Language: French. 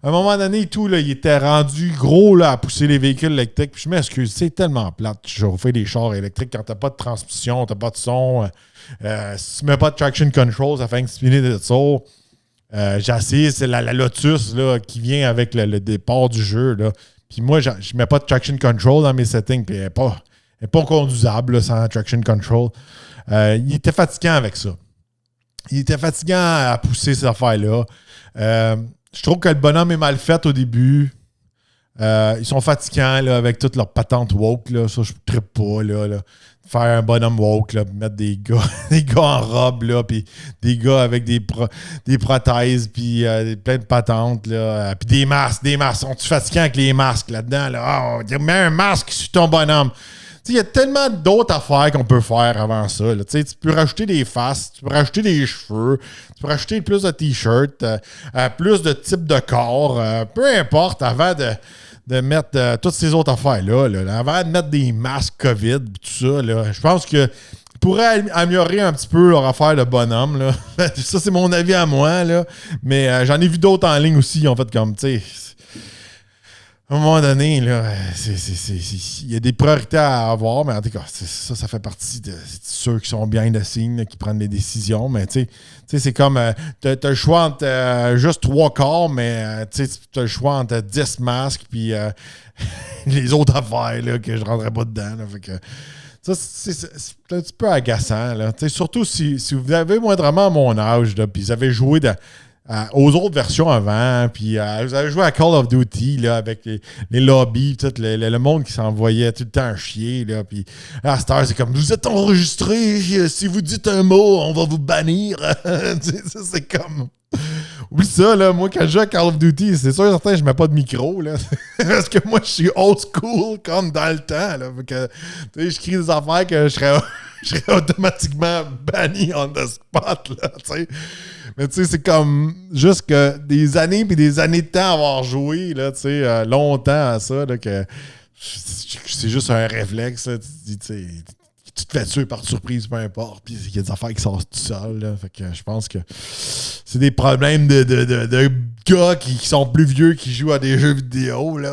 À un moment donné, tout, là, il était rendu gros là, à pousser les véhicules électriques. Puis je m'excuse, c'est tellement plate de chauffer des chars électriques quand t'as pas de transmission, t'as pas de son. Si tu mets pas de traction control, ça fait inspirer de ça. J'ai essayé, c'est la Lotus là, qui vient avec le départ du jeu. Là. Puis moi, je mets pas de traction control dans mes settings. Puis elle n'est pas conduisable là, sans traction control. Il était fatigant avec ça. Il était fatigant à pousser ces affaires-là. Je trouve que le bonhomme est mal fait au début. Ils sont fatigants là, avec toutes leurs patentes woke. Là. Ça, je ne trippe pas. Là. Faire un bonhomme woke, là, mettre des gars en robe, là, puis des gars avec des prothèses, puis plein de patentes, là, puis des masques. Sont-tu fatigants avec les masques là-dedans? Là? Oh, mets un masque sur ton bonhomme. Il y a tellement d'autres affaires qu'on peut faire avant ça. Là. Tu peux rajouter des faces, tu peux rajouter des cheveux, tu peux rajouter plus de t-shirts, plus de types de corps, peu importe, avant de mettre toutes ces autres affaires-là, là, avant de mettre des masques COVID, tout ça, là, je pense que pourraient améliorer un petit peu leur affaire de bonhomme. Là. Ça, c'est mon avis à moi, là. Mais j'en ai vu d'autres en ligne aussi, ils ont fait comme, tu sais... À un moment donné, là, il y a des priorités à avoir, mais en tout cas, ça fait partie de ceux qui sont behind the scenes, qui prennent les décisions. Mais tu sais, c'est comme, t'as le choix entre juste 3 corps, mais tu as le choix entre 10 masques, puis les autres affaires là, que je ne rentrais pas dedans. Là, fait que, ça, c'est un petit peu agaçant. Là, surtout si vous avez moindrement mon âge, puis vous avez joué aux autres versions avant, puis vous avez joué à Call of Duty là, avec les lobbies, tout le monde qui s'envoyait tout le temps chier, là, puis à cette heure, c'est comme, vous êtes enregistré, si vous dites un mot, on va vous bannir. Ça, c'est comme... Oublie ça, là, moi, quand je joue à Call of Duty, c'est sûr et certain, je mets pas de micro, là, parce que moi, je suis old school, comme dans le temps, là, fait que, je crie des affaires que je serais automatiquement banni on the spot, là, tu sais. Mais tu sais, c'est comme juste que des années puis des années de temps à avoir joué, là, tu sais, longtemps à ça, là, que c'est juste un réflexe, là, tu sais, tu te fais tuer par surprise, peu importe, puis il y a des affaires qui sortent tout seul, là, fait que je pense que c'est des problèmes de gars qui sont plus vieux, qui jouent à des jeux vidéo, là.